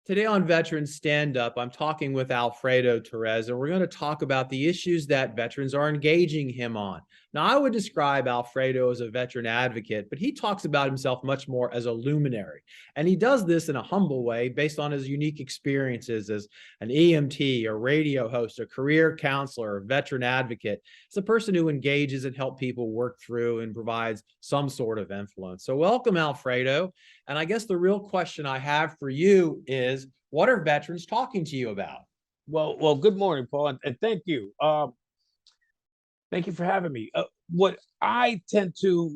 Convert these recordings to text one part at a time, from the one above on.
Today on Veterans Stand Up, I'm talking with Alfredo Torres, and we're going to talk about the issues that veterans are engaging him on. Now, I would describe Alfredo as a veteran advocate, but he talks about himself much more as a luminary. And he does this in a humble way based on his unique experiences as an EMT, a radio host, a career counselor, a veteran advocate. It's a person who engages and helps people work through and provides some sort of influence. So, welcome, Alfredo. And I guess the real question I have for you is, what are veterans talking to you about? Well, good morning, Paul, and thank you. Thank you for having me. What I tend to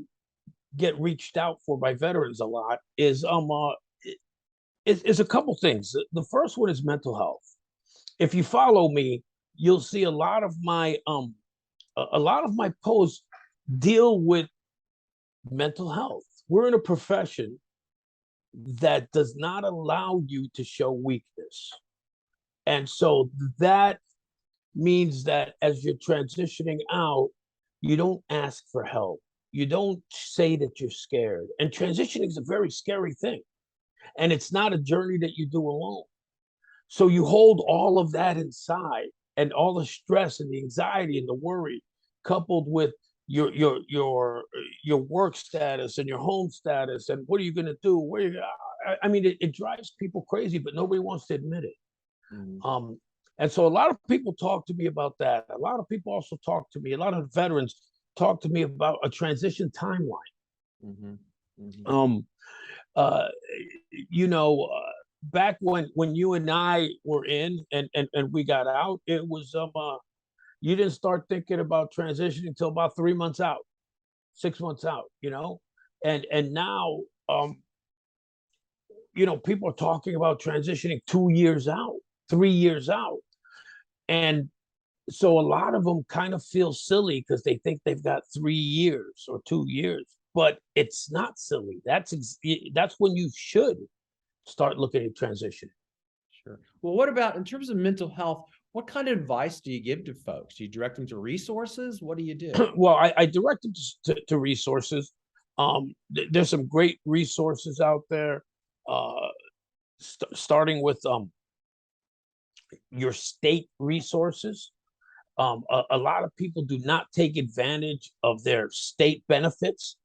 get reached out for by veterans a lot is a couple things. The first one is mental health. If you follow me, you'll see a lot of my posts deal with mental health. We're in a profession that does not allow you to show weakness. And so that means that as you're transitioning out, you don't ask for help. You don't say that you're scared. And transitioning is a very scary thing. And it's not a journey that you do alone. So you hold all of that inside, and all the stress and the anxiety and the worry, coupled with your work status and your home status, and what are you going to do? I mean, it drives people crazy, but nobody wants to admit it. Mm-hmm. And so a lot of people talk to me about that. A lot of people also talk to me. A lot of veterans talk to me about a transition timeline. Mm-hmm. Mm-hmm. Back when you and I were in and we got out, it was you didn't start thinking about transitioning until about 3 months out, 6 months out, and now people are talking about transitioning 2 years out, 3 years out. And so a lot of them kind of feel silly because they think they've got 3 years or 2 years, but it's not silly. That's when you should start looking at transition. Sure. Well, what about in terms of mental health? What kind of advice do you give to folks? Do you direct them to resources? What do you do? Well, I direct them to resources. There's some great resources out there, starting with your state resources. A lot of people do not take advantage of their state benefits.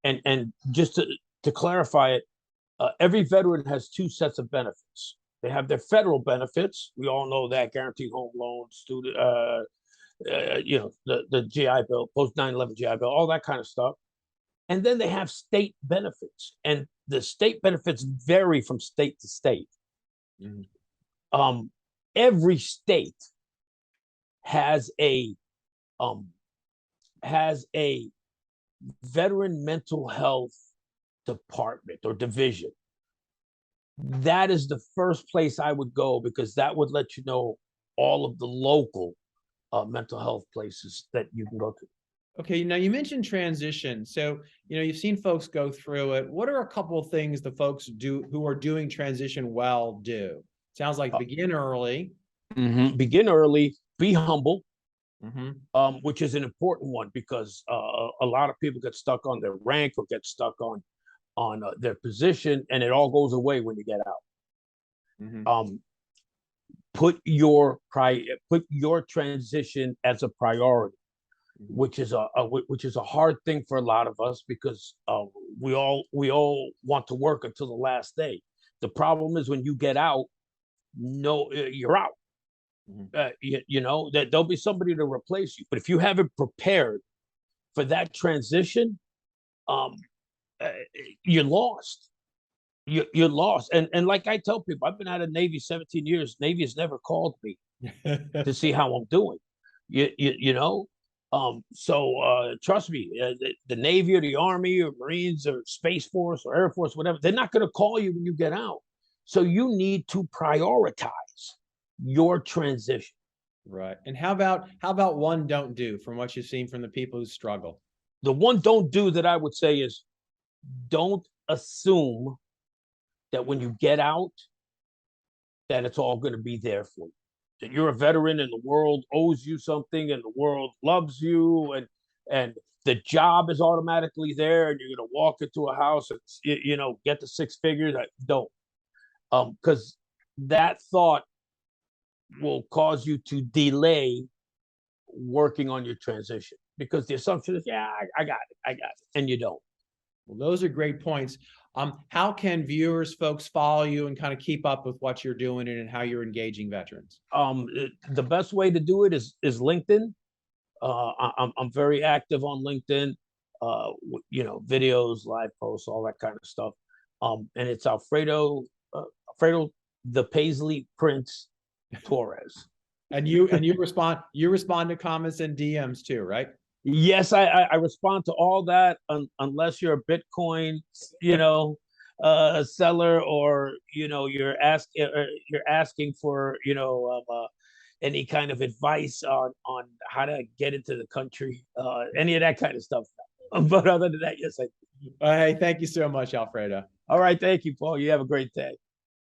And just to clarify it, every veteran has two sets of benefits. They have their federal benefits. We all know that: guaranteed home loan, student, the GI Bill, post 9/11 GI Bill, all that kind of stuff. And then they have state benefits, and the state benefits vary from state to state. Mm-hmm. Every state has a veteran mental health department or division. That is the first place I would go, because that would let you know all of the local mental health places that you can go to. Okay, now you mentioned transition. So, you've seen folks go through it. What are a couple of things the folks do who are doing transition well do? Sounds like begin early. Mm-hmm. Begin early, be humble, mm-hmm. Which is an important one, because a lot of people get stuck on their rank or get stuck on their position, and it all goes away when you get out. Mm-hmm. Put your transition as a priority, mm-hmm. which is a hard thing for a lot of us, because we all want to work until the last day. The problem is when you get out, you're out. Mm-hmm. That there'll be somebody to replace you, but if you haven't prepared for that transition, you're lost. You're lost. And like I tell people, I've been out of Navy 17 years. Navy has never called me to see how I'm doing. So trust me, the Navy or the Army or Marines or Space Force or Air Force, whatever, they're not going to call you when you get out. So you need to prioritize your transition. Right. And how about one don't do from what you've seen from the people who struggle? The one don't do that I would say is, don't assume that when you get out that it's all going to be there for you, that you're a veteran and the world owes you something and the world loves you and the job is automatically there and you're going to walk into a house and get the six figures. Don't, because that thought will cause you to delay working on your transition, because the assumption is, yeah, I got it, and you don't. Well, those are great points. How can viewers, folks, follow you and kind of keep up with what you're doing and how you're engaging veterans? The best way to do it is LinkedIn. I'm very active on LinkedIn. Videos, live posts, all that kind of stuff. And it's Alfredo the Paisley Prince Torres. And you respond to comments and DMs too, right? Yes, I respond to all that, unless you're a Bitcoin, seller, or you're asking for any kind of advice on how to get into the country, any of that kind of stuff. But other than that, yes, I do. Hey, thank you so much, Alfredo. All right, thank you, Paul. You have a great day.